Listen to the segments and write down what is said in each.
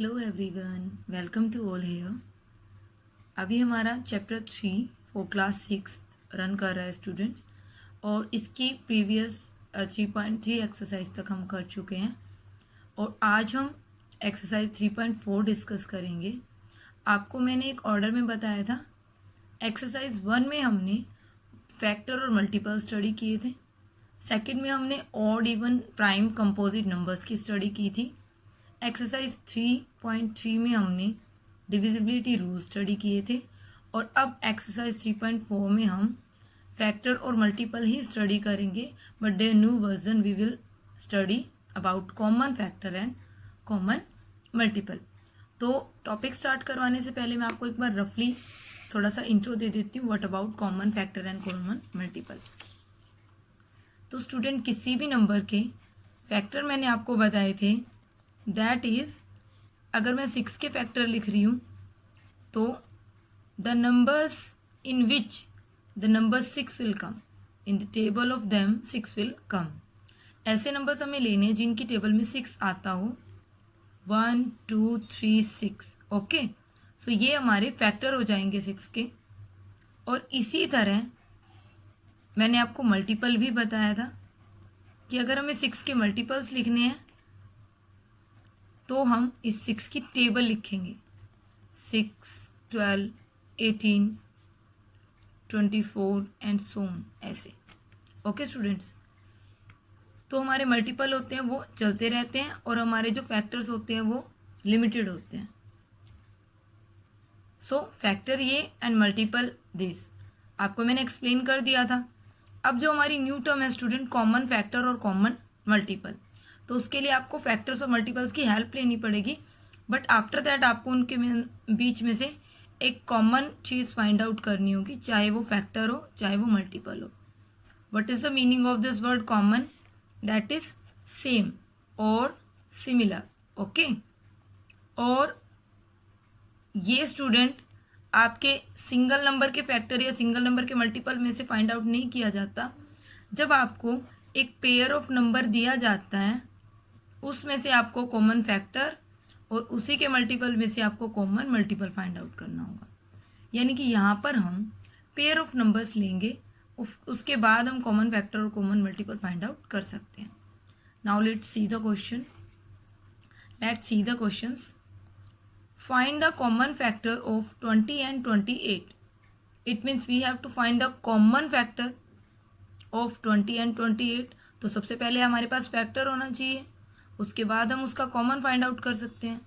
Hello everyone, welcome to all here. अभी हमारा chapter 3 for class 6 run कर रहा है स्टूडेंट्स, और इसकी प्रीवियस 3.3 एक्सरसाइज तक हम कर चुके हैं और आज हम एक्सरसाइज 3.4 डिस्कस करेंगे। आपको मैंने एक ऑर्डर में बताया था। एक्सरसाइज 1 में हमने फैक्टर और मल्टीपल स्टडी किए थे। सेकंड में हमने odd even prime composite numbers की स्टडी की थी। एक्सरसाइज 3.3 में हमने डिविजिबिलिटी रूल स्टडी किए थे और अब एक्सरसाइज 3.4 में हम फैक्टर और मल्टीपल ही स्टडी करेंगे, but there new version we will study about common factor and common multiple. तो टॉपिक स्टार्ट करवाने से पहले मैं आपको एक बार रफली थोड़ा सा इंट्रो दे देती हूँ what about common factor and common multiple. तो स्टूडेंट, किसी भी नंबर के फैक्टर मैंने आपको बताए थे, दैट इज़ अगर मैं 6 के फैक्टर लिख रही हूँ तो the numbers in which the number 6 will come in the table of them 6 will come. ऐसे नंबर्स हमें लेने हैं जिनकी टेबल में 6 आता हो, 1 2 3 6। ओके, सो ये हमारे फैक्टर हो जाएंगे 6 के। और इसी तरह मैंने आपको मल्टीपल भी बताया था कि अगर हमें 6 के मल्टीपल्स लिखने हैं तो हम इस 6 की टेबल लिखेंगे, 6 12 18 24 एंड सो ऑन, ऐसे। ओके स्टूडेंट्स, तो हमारे मल्टीपल होते हैं वो चलते रहते हैं और हमारे जो फैक्टर्स होते हैं वो लिमिटेड होते हैं। सो फैक्टर ये एंड मल्टीपल दिस आपको मैंने एक्सप्लेन कर दिया था। अब जो हमारी न्यू टर्म है स्टूडेंट, कॉमन फैक्टर और कॉमन मल्टीपल, तो उसके लिए आपको फैक्टर्स और मल्टीपल्स की हेल्प लेनी पड़ेगी। बट आफ्टर दैट आपको उनके बीच में से एक कॉमन चीज़ फाइंड आउट करनी होगी, चाहे वो फैक्टर हो चाहे वो मल्टीपल हो। What is the meaning of this word common? That is same और सिमिलर। ओके, और ये स्टूडेंट आपके सिंगल नंबर के फैक्टर या सिंगल नंबर के मल्टीपल में से फाइंड आउट नहीं किया जाता। जब आपको एक पेयर ऑफ नंबर दिया जाता है उसमें से आपको कॉमन फैक्टर और उसी के मल्टीपल में से आपको कॉमन मल्टीपल फाइंड आउट करना होगा। यानी कि यहाँ पर हम पेयर ऑफ नंबर्स लेंगे, उसके बाद हम कॉमन फैक्टर और कॉमन मल्टीपल फाइंड आउट कर सकते हैं। Now let's see the question. Let's see the questions. Find the common factor of 20 and 28। It means we have to find the common factor of 20 and 28। तो सबसे पहले हमारे पास factor होना चाहिए, उसके बाद हम उसका कॉमन फाइंड आउट कर सकते हैं।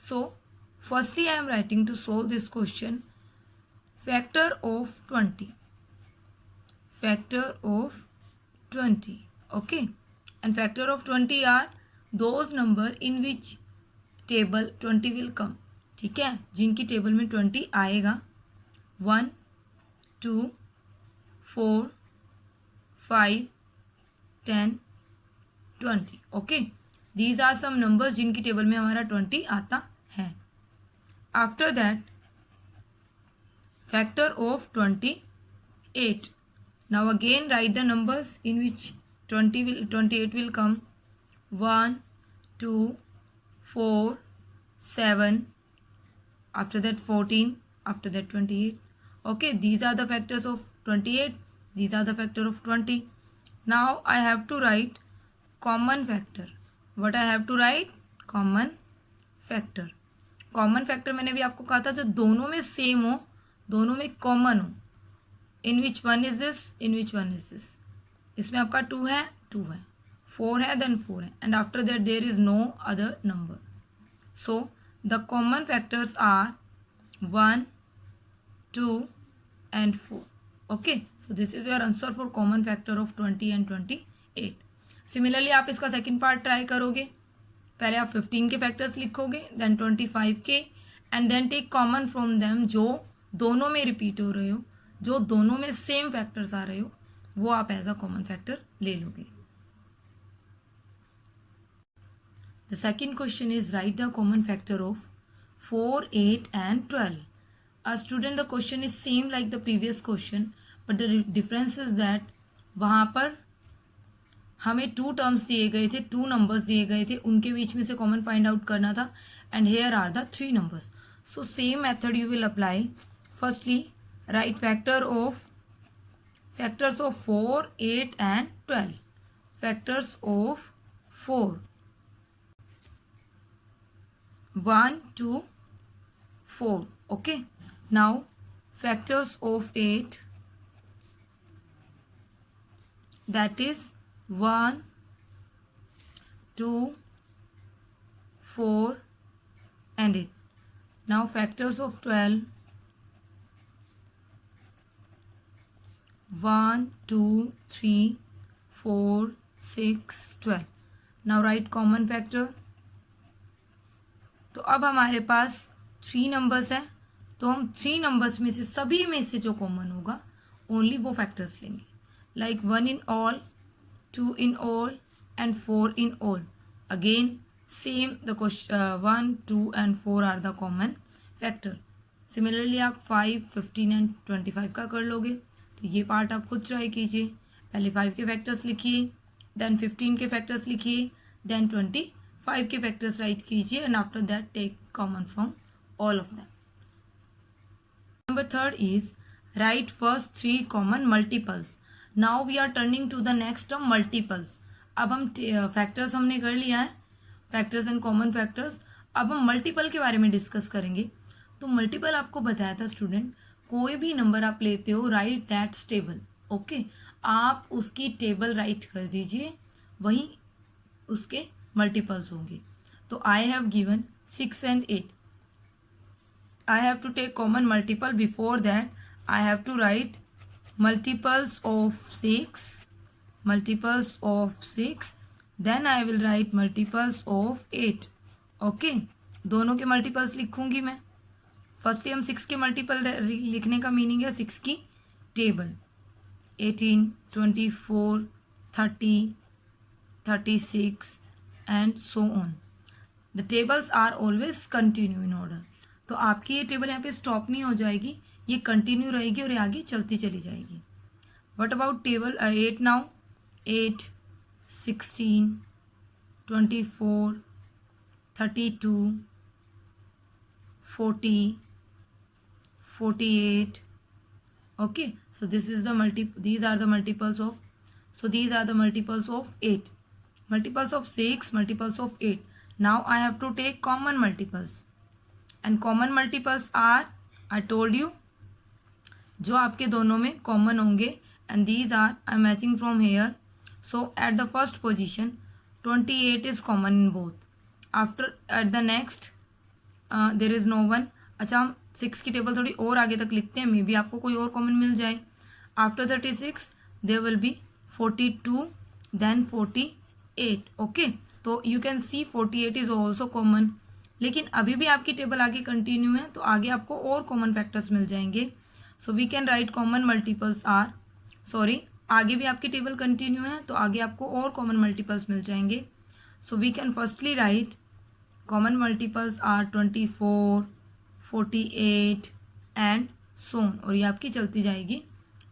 So firstly I am writing to solve this question. Factor of 20, factor of 20, okay, and factor of 20 are those number in which table 20 will come. ठीक है, जिनकी टेबल में 20 आएगा। 1 2 4 5 10 20। Okay, these are some numbers जिनकी table में हमारा 20 आता है। After that factor of 28। Now again write the numbers in which 28 will come. 1 2 4 7, after that 14, after that 28. Okay, these are the factors of 28, these are the factor of 20. Now I have to write common factor. What I have to write? Common factor. Common factor मैंने भी आपको कहा था जो दोनों में same हो, दोनों में कॉमन हो। In which one is this, in which one is this. इसमें आपका 2 है, 2 है, 4 है, देन 4 है, and after that there is no other number. So the common factors are 1 2 and 4. Okay, so this is your answer for common factor of 20 and 28. Similarly आप इसका second part try करोगे। पहले आप 15 के फैक्टर्स लिखोगे, then 25 के, and then take common from them जो दोनों में रिपीट हो रहे हो, जो दोनों में सेम फैक्टर्स आ रहे हो, वो आप एज अ कॉमन फैक्टर ले लोगे। The second question is write the common factor of 4, 8 and 12. Student, the question is same like the previous question, but the difference is that वहाँ पर हमें 2 टर्म्स दिए गए थे, 2 नंबर्स दिए गए थे, उनके बीच में से कॉमन फाइंड आउट करना था। and here are the 3 numbers. So same method you will apply. Firstly, write factors of 4, 8 and 12. Factors of 4, 1, 2, 4. Okay. Now factors of 8, that is 1, 2, 4 and 8. Now factors of 12, 1, 2, 3, 4, 6, 12. Now write common factor. तो अब हमारे पास 3 numbers हैं, तो हम 3 numbers में से सभी में से जो कॉमन होगा ओनली वो फैक्टर्स लेंगे. Like 1 in all, 2 in all and 4 in all. Again same the question, 1, 2 and 4 are the common factor. Similarly आप 5, 15 and 25 का कर लोगे. तो ये पार्ट आप खुद ट्राई कीजिए. पहले 5 के फैक्टर्स लिखिए, देन 15 के फैक्टर्स लिखिए, देन 25 के फैक्टर्स राइट कीजिए and after that take common from all of them. Number 3 is write first 3 common multiples. Now we are turning to the next term multiples. अब हम फैक्टर्स हमने कर लिया है, फैक्टर्स एंड कॉमन फैक्टर्स. अब हम multiple के बारे में डिस्कस करेंगे. तो मल्टीपल आपको बताया था स्टूडेंट, कोई भी नंबर आप लेते हो राइट दैट्स टेबल. ओके, आप उसकी टेबल राइट कर दीजिए, वहीं उसके मल्टीपल्स होंगे. तो I have given 6 and 8. I have to take common multiple. Before that I have to write multiples of 6, multiples of 6, then I will write multiples of 8. Okay, दोनों के मल्टीपल्स लिखूंगी मैं. फर्स्टली हम 6 के मल्टीपल लिखने का मीनिंग है 6 की table. 18, 24, 30, 36 and so on. The tables are always continue in order. तो आपकी ये टेबल यहाँ पे स्टॉप नहीं हो जाएगी, ये कंटिन्यू रहेगी और ये आगे चलती चली जाएगी. What about table 8 now? 8, 16, 24, 32, 40, 48. Okay, so these are the multiples of, so these are the multiples of 8, multiples of 6, multiples of 8. Now I have to take common multiples. And common multiples are, I told you, जो आपके दोनों में common होंगे. and these are I am matching from here. So at the first position 28 is common in both. After at the next there is no one. अच्छा, हम 6 की table थोड़ी और आगे तक लिखते हैं, मे बी आपको कोई और कॉमन मिल जाए. After 36 there will be 42, then 48. Okay, तो you can see 48 is also common. लेकिन अभी भी आपकी टेबल आगे कंटिन्यू है, तो आगे आपको और कॉमन फैक्टर्स मिल जाएंगे. So we can write common multiples are, sorry, आगे भी आपकी टेबल कंटिन्यू है तो आगे आपको और कॉमन मल्टीपल्स मिल जाएंगे. So we can firstly write common multiples are 24, 48 and so on, और ये आपकी चलती जाएगी.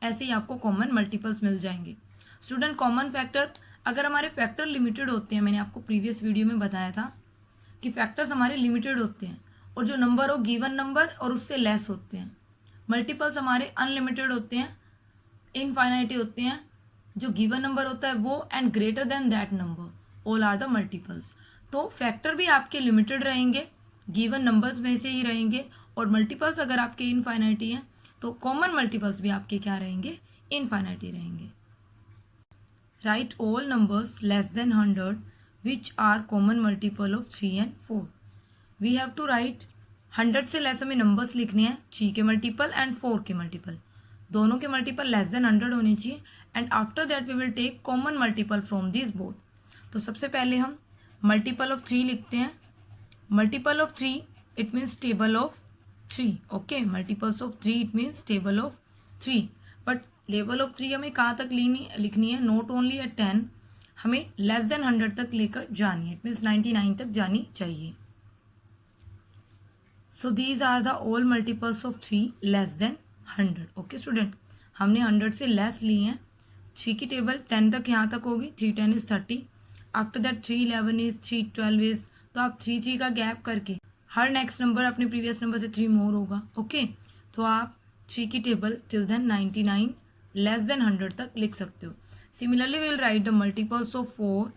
ऐसे ही आपको कॉमन मल्टीपल्स मिल जाएंगे. स्टूडेंट, कॉमन फैक्टर, अगर हमारे फैक्टर लिमिटेड होते हैं, मैंने आपको प्रीवियस वीडियो में बताया था कि फैक्टर्स हमारे लिमिटेड होते हैं और जो नंबर हो गिवन नंबर और उससे लेस होते हैं. मल्टीपल्स हमारे अनलिमिटेड होते हैं, इनफाइनाइटी होते हैं. जो गिवन नंबर होता है वो and greater than that number, all are the multiples. तो फैक्टर भी आपके लिमिटेड रहेंगे, गिवन नंबर्स में से ही रहेंगे, और मल्टीपल्स अगर आपके इनफाइनाइटी हैं तो कॉमन मल्टीपल्स भी आपके क्या रहेंगे? इनफाइनाइटी रहेंगे. Right all numbers less than 100 which are common multiple of 3 and 4. We have to write 100 से लेस हमें नंबर्स लिखने हैं, 3 के मल्टीपल एंड 4 के मल्टीपल. दोनों के मल्टीपल लेस देन 100 होने चाहिए. And after that we will take common multiple from this both. तो सबसे पहले हम मल्टीपल ऑफ 3 लिखते हैं. Multiple of 3 it means table of 3. Okay, multiples of 3 it means table of 3. But level of 3 हमें कहाँ तक लिखनी है? नॉट ओनली एट 10, हमें लेस देन 100 तक लेकर जानी है. इट मीन्स 99 तक जानी चाहिए. So these are the all multiples of 3 less than 100. Okay student, हमने 100 से लेस लिए हैं. 3 की टेबल 10 तक यहाँ तक होगी. 3 10 is 30. After that 3 11 is, 3 12 is. तो आप 3 3 का गैप करके हर नेक्स्ट नंबर अपने प्रीवियस नंबर से 3 मोर होगा। ओके, तो आप 3 की table till then 99 less than 100 तक लिख सकते हो। Similarly we will write the multiples of 4.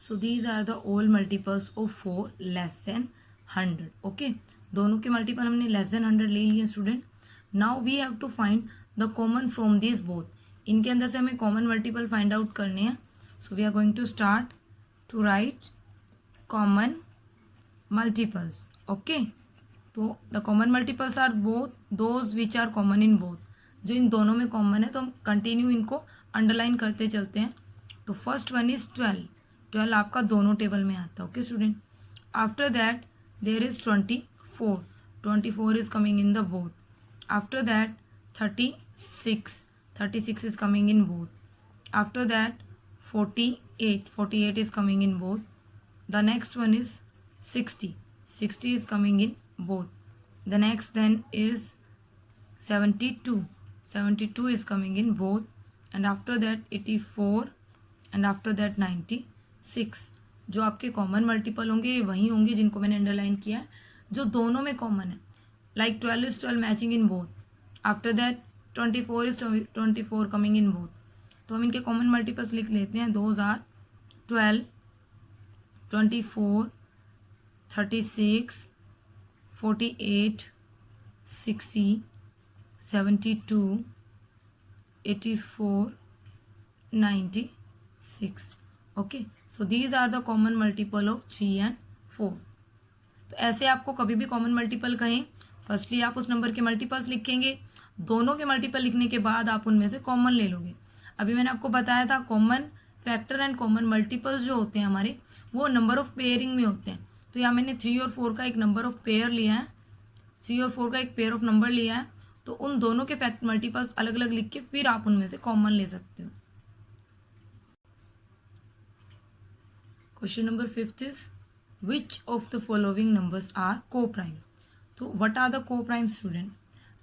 So these are the all multiples of 4 less than 100. Okay, दोनों के मल्टीपल हमने लेस देन 100 ले लिए student. Now we have to find the common from this both. इनके अंदर से हमें common multiple find out करने हैं। So we are going to start to write common multiples. Okay, तो the common multiples are both those which are common in both. जो इन दोनों में कॉमन है तो हम कंटिन्यू इनको अंडरलाइन करते चलते हैं। तो फर्स्ट वन इज 12। 12 आपका दोनों टेबल में आता है। Okay student, after that there is 24। 24 is coming in the both. After that 36। 36 is coming in both. After that 48. 48 is coming in both. The next one is 60. 60 is coming in both. The next then is 72. 72 is coming in both. And after that 84. And after that 96. जो आपके common multiple होंगे ये वही होंगे जिनको मैंने underline किया है, जो दोनों में कॉमन है। Like 12 is 12 matching in both. After that 24 is 24 coming in both. तो हम इनके कॉमन मल्टीपल्स लिख लेते हैं। Those are 12, 24, 36, 48, 60, 72, 84, 96. Okay, so these are the common multiple of 3 and 4. तो ऐसे आपको कभी भी कॉमन मल्टीपल कहें, फर्स्टली आप उस नंबर के मल्टीपल्स लिखेंगे, दोनों के मल्टीपल लिखने के बाद आप उनमें से कॉमन ले लोगे। अभी मैंने आपको बताया था common factor and common multiples जो होते हैं हमारे, वो नंबर ऑफ पेयरिंग में होते हैं। तो यहाँ मैंने 3 और 4 का एक नंबर ऑफ पेयर लिया है, 3 और 4 का एक पेयर ऑफ नंबर लिया है। तो उन दोनों के फैक्ट मल्टीपल्स अलग अलग लिख के फिर आप उनमें से कॉमन ले सकते हो। Question number 5 is which of the following numbers are coprime. तो what are the coprime student?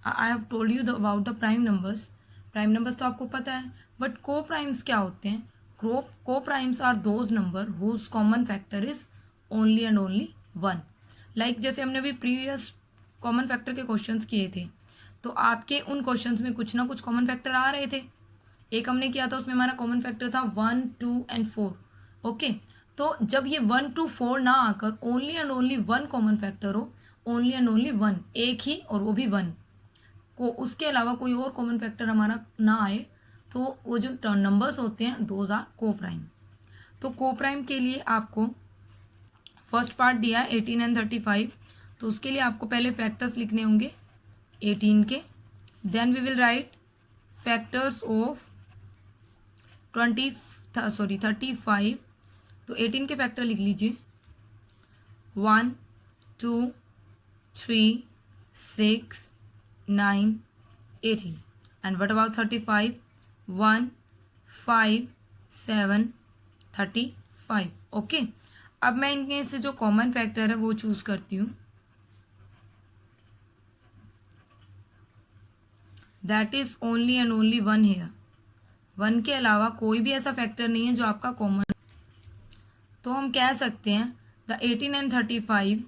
I have told you about the prime numbers. Prime numbers तो आपको पता है, बट को प्राइम्स क्या होते हैं? Coprimes are those number whose common factor is only and only 1। Like जैसे हमने अभी प्रीवियस कॉमन फैक्टर के क्वेश्चंस किए थे, तो आपके उन क्वेश्चंस में कुछ ना कुछ कॉमन फैक्टर आ रहे थे। एक हमने किया था, उसमें हमारा कॉमन फैक्टर था 1, 2 एंड 4। ओके, तो जब ये 1, 2, 4 ना आकर only and only 1 common factor हो, ओनली एंड ओनली 1, एक ही और वो भी 1 को, उसके अलावा कोई और कॉमन फैक्टर हमारा ना आए, तो वो जो नंबर्स होते हैं दोज आर को प्राइम। तो को प्राइम के लिए आपको फर्स्ट पार्ट दिया है 18 एंड 35। तो उसके लिए आपको पहले फैक्टर्स लिखने होंगे 18 के, then we will write factors of 35। तो 18 के फैक्टर लिख लीजिए 1, 2, 3, 6, 9, 18. And what about 35? 1, 5, 7, 35. ओके, अब मैं इनके से जो कॉमन फैक्टर है वो चूज करती हूँ। That is only and only 1 here. 1 के अलावा कोई भी ऐसा फैक्टर नहीं है जो आपका कॉमन। तो हम कह सकते हैं the 18 and 35,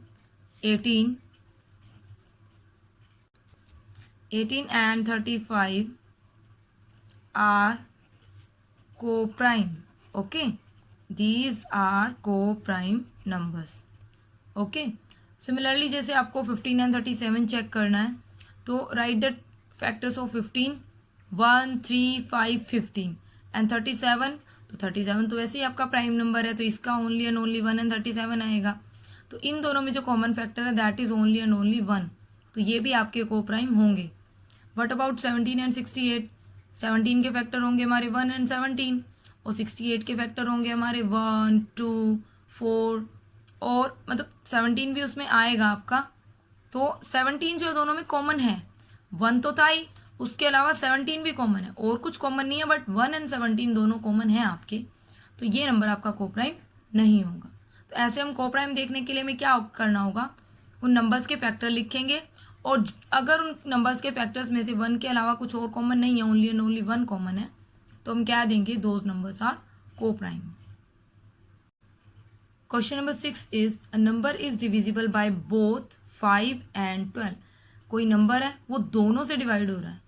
18 and 35 are co-prime. Okay, these are co-prime numbers. Okay, similarly जैसे आपको 15 and 37 चेक करना है, तो write the factors of 15, 1, 3, 5, 15 and 37। तो 37 तो वैसे ही आपका प्राइम नंबर है, तो इसका ओनली एंड ओनली 1 and 37 आएगा। तो इन दोनों में जो कॉमन फैक्टर है that is only and only 1, तो ये भी आपके को प्राइम होंगे। What about 17 and 68? 17 के फैक्टर होंगे हमारे 1 and 17, और 68 के फैक्टर होंगे हमारे 1, 2, 4, और मतलब 17 भी उसमें आएगा आपका। तो 17 जो दोनों में कॉमन है, 1 तो था ही, उसके अलावा 17 भी कॉमन है, और कुछ कॉमन नहीं है, बट 1 and 17 दोनों कॉमन है आपके, तो ये नंबर आपका को प्राइम नहीं होगा। तो ऐसे हम को प्राइम देखने के लिए हमें क्या करना होगा, उन नंबर्स के फैक्टर लिखेंगे, और अगर उन नंबर्स के फैक्टर्स में से 1 के अलावा कुछ और कॉमन नहीं है, ओनली एंड ओनली 1 कॉमन है, तो हम क्या देंगे, दोज नंबर्स आर को prime. Question number 6 is a number is divisible by both 5 and 12. कोई नंबर है वो दोनों से डिवाइड हो रहा है.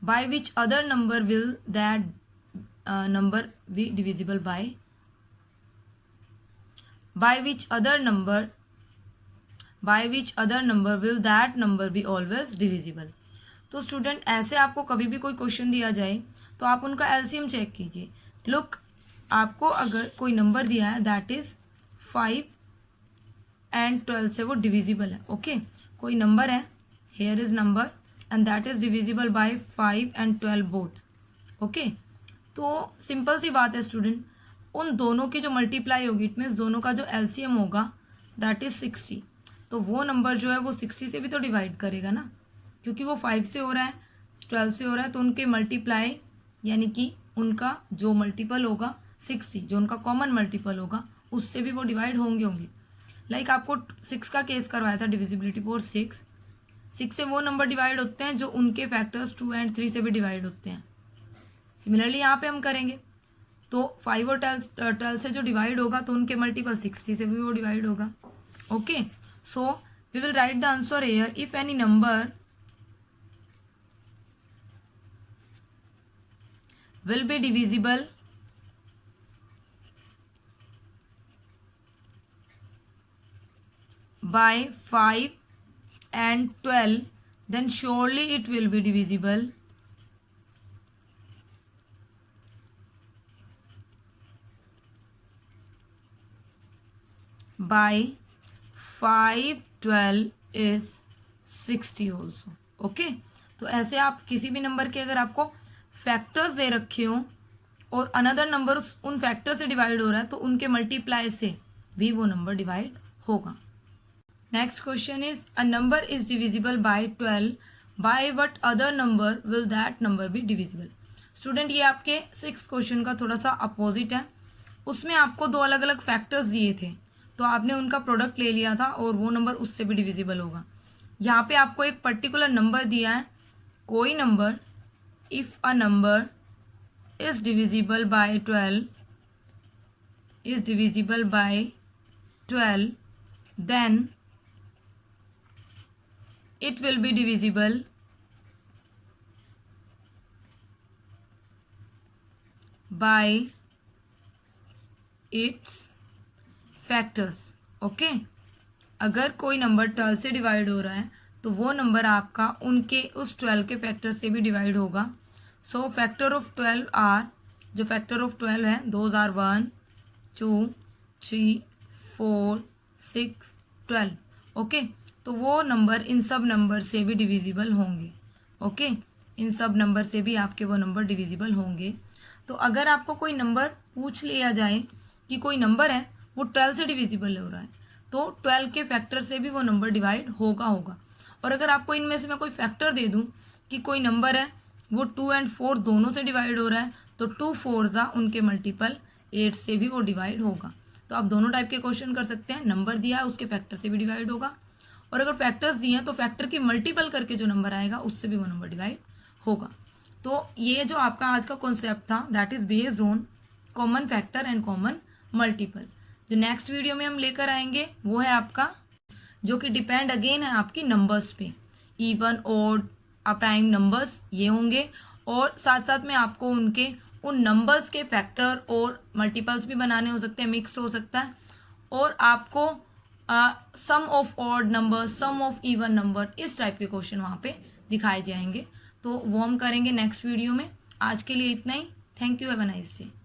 By which other number will that number be divisible by which other number will that number be always divisible. तो student ऐसे आपको कभी भी कोई क्वेश्चन दिया जाए तो आप उनका एलसीएम चेक कीजिए. लुक, आपको अगर कोई नंबर दिया है दैट इज 5 एंड 12 से वो डिविजिबल है. ओके, कोई नंबर है, here is number and that is divisible by 5 and 12 both. Okay, तो सिंपल सी बात है स्टूडेंट, उन दोनों की जो मल्टीप्लाई होगी इट मीन्स दोनों का जो एलसीएम होगा दैट इज 60. तो वो नंबर जो है वो 60 से भी तो डिवाइड करेगा ना, क्योंकि वो 5 से हो रहा है 12 से हो रहा है, तो उनके मल्टीप्लाई यानी कि उनका जो मल्टीपल होगा 60, जो उनका कॉमन मल्टीपल होगा उससे भी वो डिवाइड होंगे. लाइक आपको 6 का केस करवाया था डिविजिबिलिटी फॉर 6 से वो नंबर डिवाइड होते हैं जो उनके फैक्टर्स 2 एंड 3 से भी डिवाइड होते हैं. सिमिलरली यहाँ पे हम करेंगे तो 5 और 12 से जो डिवाइड होगा तो उनके मल्टीपल 60 से भी वो डिवाइड होगा. Okay, so we will write the answer here. If any number will be divisible by 5 and 12, then surely it will be divisible by 5, 12 is 60 also. Okay, तो ऐसे आप किसी भी नंबर के अगर आपको फैक्टर्स दे रखे हो और अनदर नंबर उन फैक्टर से डिवाइड हो रहा है तो उनके मल्टीप्लाई से भी वो नंबर डिवाइड होगा. Next question is a number is divisible by 12, by what other number will that number be divisible. Student, ये आपके 6th क्वेश्चन का थोड़ा सा अपोजिट है. उसमें आपको दो अलग अलग फैक्टर्स दिए थे तो आपने उनका प्रोडक्ट ले लिया था और वो नंबर उससे भी डिविजिबल होगा. यहाँ पे आपको एक पर्टिकुलर नंबर दिया है, कोई number, if a number is divisible by 12, then it will be divisible by its factors. Okay, अगर कोई नंबर 12 से डिवाइड हो रहा है तो वो नंबर आपका उनके उस 12 के फैक्टर से भी डिवाइड होगा. सो फैक्टर ऑफ 12 आर, जो फैक्टर ऑफ 12 है दोज आर 1, 2, 3, 4, 6, 12. ओके, तो वो नंबर इन सब नंबर से भी डिविजिबल होंगे. ओके, इन सब नंबर से भी आपके वो नंबर डिविजिबल होंगे. तो अगर आपको कोई नंबर पूछ लिया जाए कि कोई नंबर है वो 12 से डिविजिबल हो रहा है तो 12 के फैक्टर से भी वो नंबर डिवाइड होगा. और अगर आपको इनमें से मैं कोई फैक्टर दे दूं कि कोई नंबर है वो 2 एंड 4 दोनों से डिवाइड हो रहा है तो 2 4 उनके मल्टीपल 8 से भी वो डिवाइड होगा. तो आप दोनों टाइप के क्वेश्चन कर सकते हैं. नंबर दिया है उसके फैक्टर से भी डिवाइड होगा, और अगर फैक्टर्स दिए हैं तो फैक्टर की मल्टीपल करके जो नंबर आएगा उससे भी वो नंबर डिवाइड होगा. तो ये जो आपका आज का कॉन्सेप्ट था that is based on common factor and common multiple. जो नेक्स्ट वीडियो में हम लेकर आएंगे वो है आपका, जो कि डिपेंड अगेन है आपकी नंबर्स पे, इवन ऑड प्राइम नंबर्स ये होंगे, और साथ साथ में आपको उनके उन नंबर्स के फैक्टर और मल्टीपल्स भी बनाने हो सकते हैं, मिक्स हो सकता है, और आपको sum of odd number, sum of even number, इस टाइप के क्वेश्चन वहाँ पे दिखाए जाएंगे. तो वो हम करेंगे नेक्स्ट वीडियो में. आज के लिए इतना ही. Thank you, have a nice day.